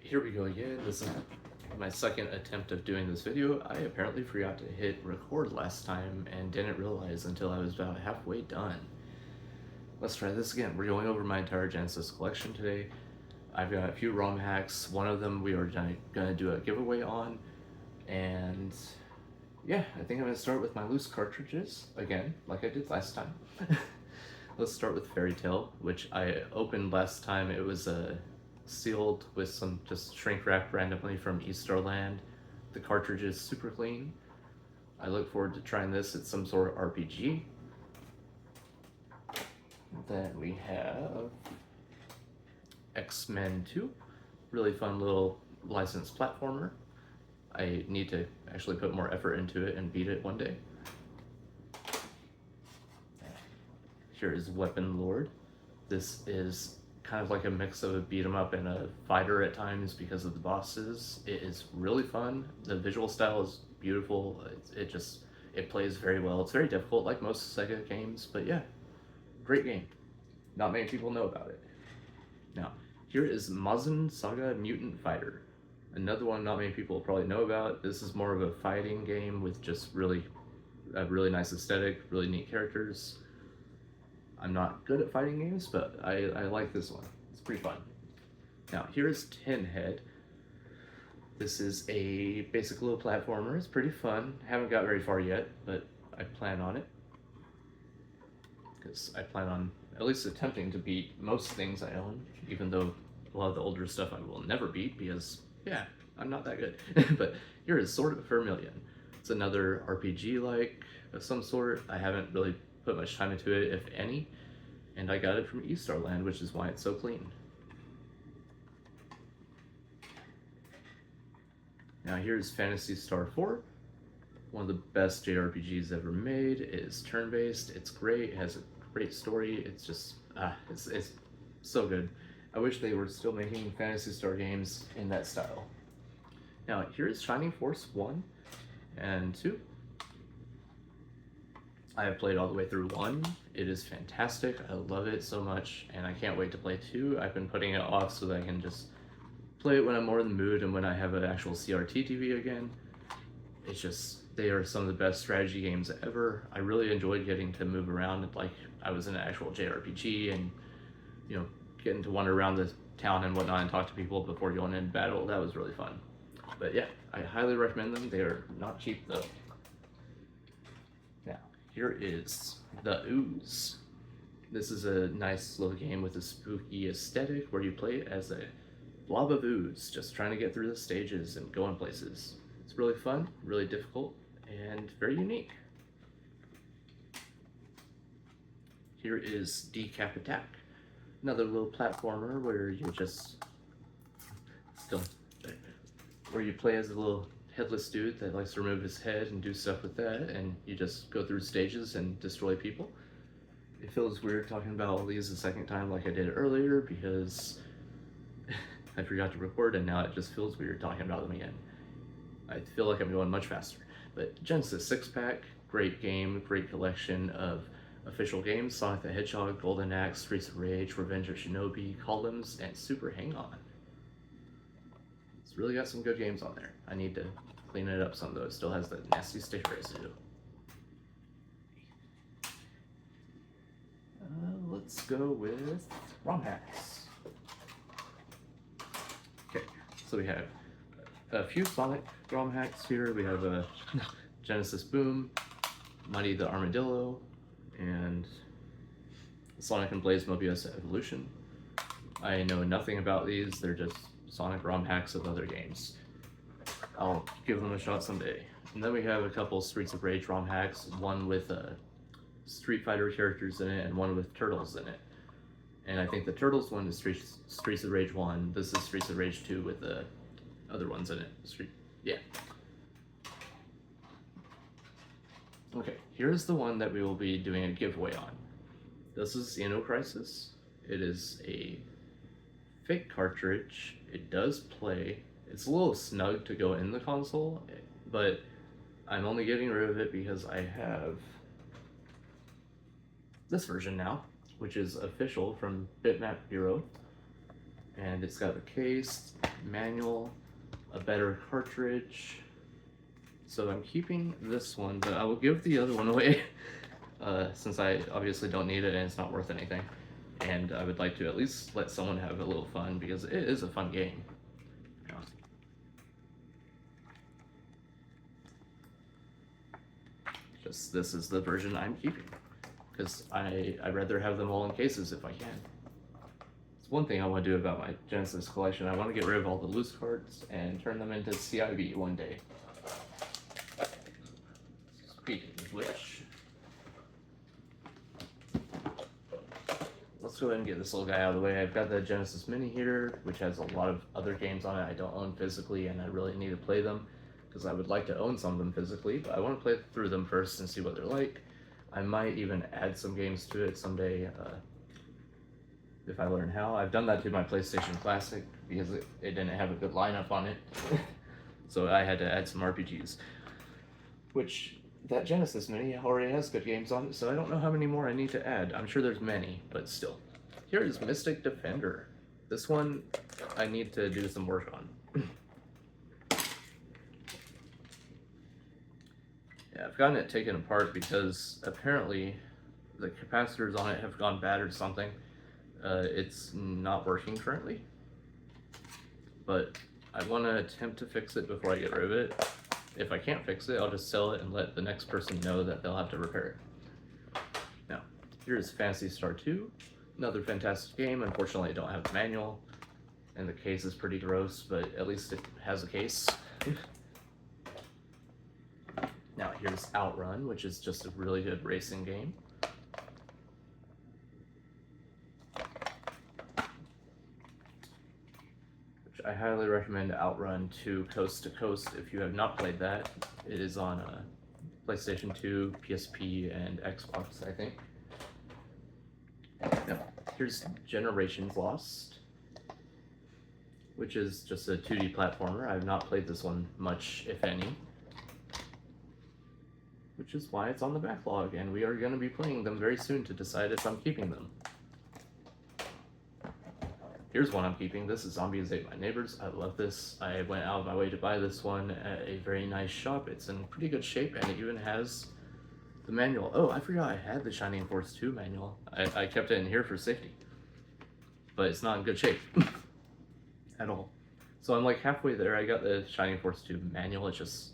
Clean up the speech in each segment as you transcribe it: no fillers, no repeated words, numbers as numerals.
Here we go again. This is my second attempt of doing this video. I apparently forgot to hit record last time and didn't realize until I was about halfway done. Let's try this again. We're going over my entire Genesis collection today. I've got a few ROM hacks. One of them we are going to do a giveaway on. And yeah, I think I'm going to start with my loose cartridges again, like I did last time. Let's start with Fairy Tale, which I opened last time. It was sealed with some just shrink wrap randomly from Easterland. The cartridge is super clean. I look forward to trying this. It's some sort of RPG. Then we have X-Men 2, really fun little licensed platformer. I need to actually put more effort into it and beat it one day. Here is Weapon Lord. This is kind of like a mix of a beat 'em up and a fighter at times because of the bosses. It is really fun. The visual style is beautiful. It plays very well. It's very difficult, like most SEGA games, but yeah, great game. Not many people know about it. Now, here is Mazin Saga Mutant Fighter. Another one not many people probably know about. This is more of a fighting game with just a really nice aesthetic, really neat characters. I'm not good at fighting games, but I like this one. It's pretty fun. Now, here's Tin Head. This is a basic little platformer. It's pretty fun. Haven't got very far yet, but I plan on it. Because I plan on at least attempting to beat most things I own, even though a lot of the older stuff I will never beat because, yeah, I'm not that good. But here is Sword of Vermilion. It's another RPG-like of some sort. I haven't really put much time into it, if any, and I got it from Easterland, which is why it's so clean. Now here's Phantasy Star 4, one of the best JRPGs ever made. It is turn-based, it's great, it has a great story, it's so good. I wish they were still making Phantasy Star games in that style. Now here's Shining Force 1 and 2. I have played all the way through 1. It is fantastic. I love it so much, and I can't wait to play 2. I've been putting it off so that I can just play it when I'm more in the mood and when I have an actual CRT TV again. It's just, they are some of the best strategy games ever. I really enjoyed getting to move around like I was in an actual JRPG and, you know, getting to wander around the town and whatnot and talk to people before going into battle. That was really fun. But yeah, I highly recommend them. They are not cheap though. Now, here is The Ooze. This is a nice little game with a spooky aesthetic where you play as a blob of ooze, just trying to get through the stages and going places. It's really fun, really difficult, and very unique. Here is Decap Attack, another little platformer where you where you play as a little headless dude that likes to remove his head and do stuff with that, and you just go through stages and destroy people. It feels weird talking about all these a second time like I did earlier because I forgot to record and now it just feels weird talking about them again. I feel like I'm going much faster. But Genesis 6-pack, great game, great collection of official games: Sonic the Hedgehog, Golden Axe, Streets of Rage, Revenge of Shinobi, Columns, and Super Hang-On. It's really got some good games on there. I need to clean it up some though. It still has that nasty sticker residue. Let's go with ROM hacks. Okay, so we have a few Sonic ROM hacks here. We have a Genesis Boom, Mighty the Armadillo, and Sonic and Blaze Mobius Evolution. I know nothing about these. They're just Sonic ROM hacks of other games. I'll give them a shot someday. And then we have a couple Streets of Rage ROM hacks, one with Street Fighter characters in it and one with Turtles in it. And I think the Turtles one is Streets of Rage 1. This is Streets of Rage 2 with the other ones in it. Yeah. Okay, here's the one that we will be doing a giveaway on. This is Xeno Crisis. It is a fake cartridge. It does play. It's a little snug to go in the console, but I'm only getting rid of it because I have this version now, which is official from Bitmap Bureau. And it's got the case, manual, a better cartridge. So I'm keeping this one, but I will give the other one away since I obviously don't need it and it's not worth anything. And I would like to at least let someone have a little fun because it is a fun game. Just this is the version I'm keeping because I'd rather have them all in cases if I can. It's one thing I want to do about my Genesis collection. I want to get rid of all the loose cards and turn them into CIB one day. Speaking of which, let's go ahead and get this little guy out of the way. I've got the Genesis Mini here, which has a lot of other games on it I don't own physically, and I really need to play them because I would like to own some of them physically, but I want to play through them first and see what they're like. I might even add some games to it someday if I learn how. I've done that to my PlayStation Classic because it didn't have a good lineup on it, so I had to add some RPGs, which that Genesis Mini already has good games on it, so I don't know how many more I need to add. I'm sure there's many, but still. Here is Mystic Defender. This one I need to do some work on. Yeah, I've gotten it taken apart because apparently the capacitors on it have gone bad or something. It's not working currently, but I want to attempt to fix it before I get rid of it. If I can't fix it, I'll just sell it and let the next person know that they'll have to repair it. Now, here's Phantasy Star 2, another fantastic game. Unfortunately, I don't have the manual, and the case is pretty gross, but at least it has a case. Now, here's Outrun, which is just a really good racing game. I highly recommend Outrun 2 Coast to Coast if you have not played that. It is on PlayStation 2, PSP, and Xbox, I think. Now, here's Generations Lost, which is just a 2D platformer. I have not played this one much, if any, which is why it's on the backlog, and we are going to be playing them very soon to decide if I'm keeping them. Here's one I'm keeping. This is Zombies Ate My Neighbors. I love this. I went out of my way to buy this one at a very nice shop. It's in pretty good shape, and it even has the manual. Oh, I forgot I had the Shining Force 2 manual. I kept it in here for safety, but it's not in good shape at all. So I'm like halfway there. I got the Shining Force 2 manual. It just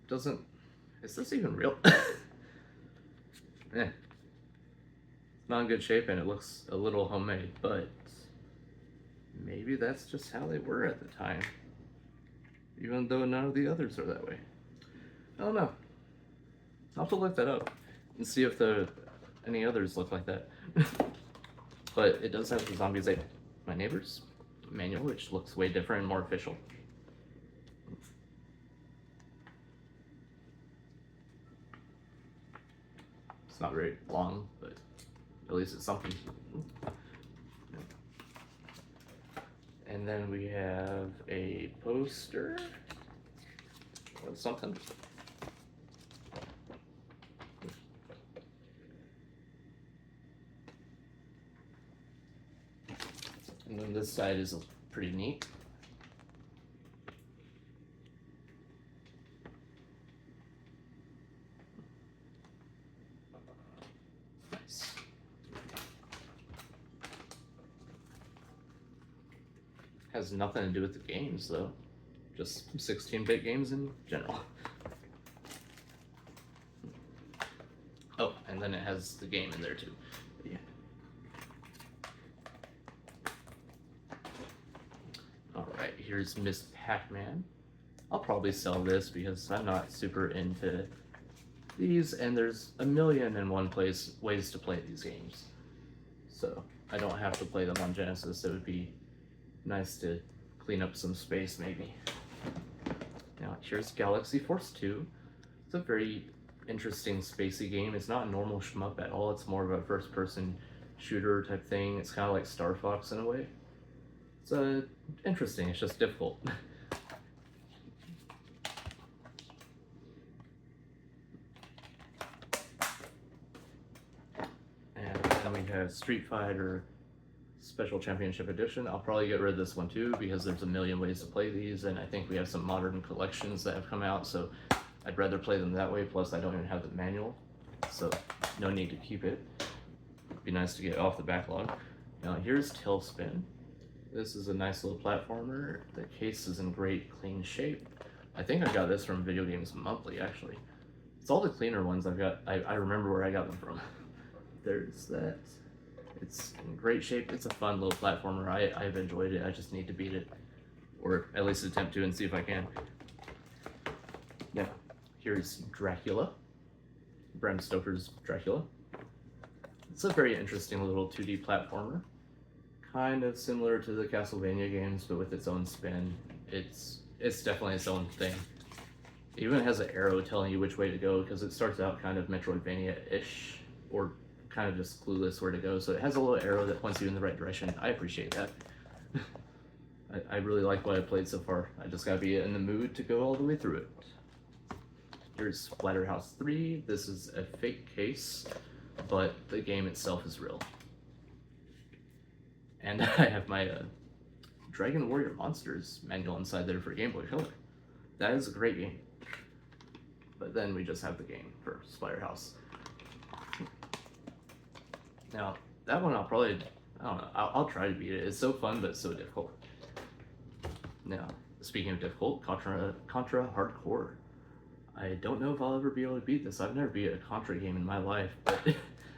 doesn't... Is this even real? Eh. Not in good shape and it looks a little homemade, but maybe that's just how they were at the time, even though none of the others are that way. I don't know. I'll have to look that up and see if any others look like that. But it does have the Zombies Ate My Neighbors manual, which looks way different and more official. It's not very long, but at least it's something. And then we have a poster of something. And then this side is pretty neat. Has nothing to do with the games though, just 16-bit games in general. Oh, and then it has the game in there too. Yeah. Alright, here's Miss Pac-Man. I'll probably sell this because I'm not super into these, and there's a million and one ways to play these games. So I don't have to play them on Genesis. It would be nice to clean up some space, maybe. Now, here's Galaxy Force 2. It's a very interesting spacey game. It's not a normal shmup at all. It's more of a first-person shooter type thing. It's kind of like Star Fox in a way. It's interesting. It's just difficult. And then we have Street Fighter Special Championship Edition. I'll probably get rid of this one too because there's a million ways to play these, and I think we have some modern collections that have come out, so I'd rather play them that way. Plus, I don't even have the manual, so no need to keep it. It'd be nice to get off the backlog. Now, here's Tailspin. This is a nice little platformer. The case is in great, clean shape. I think I got this from Video Games Monthly, actually. It's all the cleaner ones I've got. I remember where I got them from. There's that. It's in great shape. It's a fun little platformer. I've enjoyed it. I just need to beat it, or at least attempt to, and see if I can. Now, here's Dracula. Bram Stoker's Dracula. It's a very interesting little 2D platformer. Kind of similar to the Castlevania games, but with its own spin. It's definitely its own thing. It even has an arrow telling you which way to go, because it starts out kind of Metroidvania-ish, or kind of just clueless where to go. So it has a little arrow that points you in the right direction. I appreciate that. I really like what I've played so far. I just gotta be in the mood to go all the way through it. Here's Splatterhouse 3. This is a fake case, but the game itself is real. And I have my Dragon Warrior Monsters manual inside there for Game Boy Color. That is a great game. But then we just have the game for Splatterhouse. Now, that one I'll probably, I don't know, I'll try to beat it. It's so fun, but so difficult. Now, speaking of difficult, Contra Hardcore. I don't know if I'll ever be able to beat this. I've never beat a Contra game in my life, but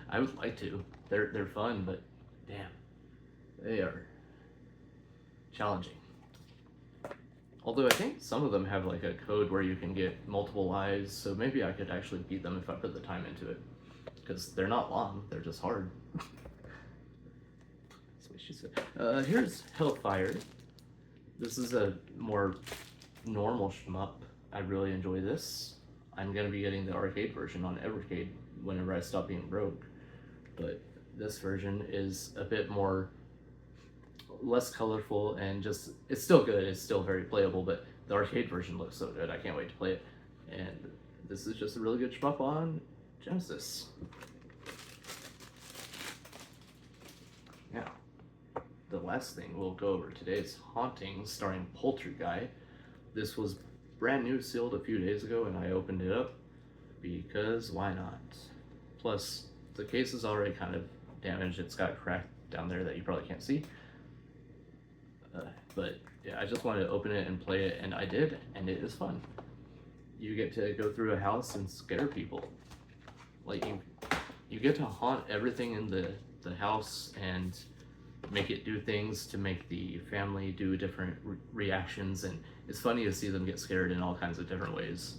I would like to. They're fun, but damn, they are challenging. Although I think some of them have like a code where you can get multiple lives, so maybe I could actually beat them if I put the time into it. Because they're not long, they're just hard. That's what she said. Here's Hellfire. This is a more normal shmup. I really enjoy this. I'm gonna be getting the arcade version on Evercade whenever I stop being broke. But this version is a bit more, less colorful, and just, it's still good, it's still very playable, but the arcade version looks so good, I can't wait to play it. And this is just a really good shmup on Genesis. Now, the last thing we'll go over today is Haunting, starring Poltergeist. This was brand new, sealed a few days ago, and I opened it up because why not? Plus, the case is already kind of damaged. It's got cracked down there that you probably can't see. But yeah, I just wanted to open it and play it, and I did, and it is fun. You get to go through a house and scare people. Like, you get to haunt everything in the house and make it do things to make the family do different reactions, and it's funny to see them get scared in all kinds of different ways.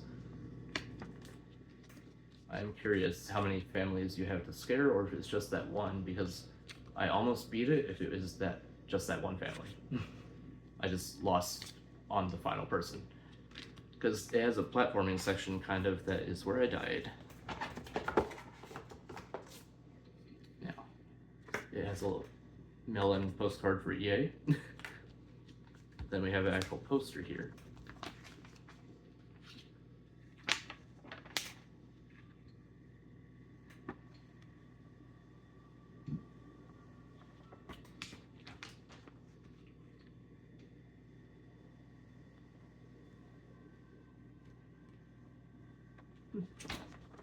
I'm curious how many families you have to scare, or if it's just that one, because I almost beat it if it was just that one family. I just lost on the final person, because it has a platforming section kind of that is where I died. Now, it has a little mail-in postcard for EA. Then we have an actual poster here.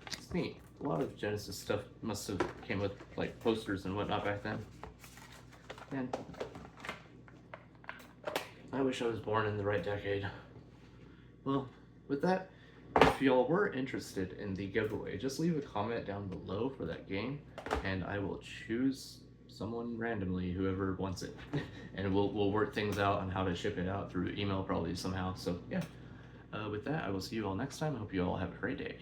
It's neat. A lot of Genesis stuff must have came with like posters and whatnot back then. And I wish I was born in the right decade. Well, with that, if y'all were interested in the giveaway, just leave a comment down below for that game, and I will choose someone randomly, whoever wants it. And we'll work things out on how to ship it out through email probably somehow. So yeah, with that, I will see you all next time. I hope you all have a great day.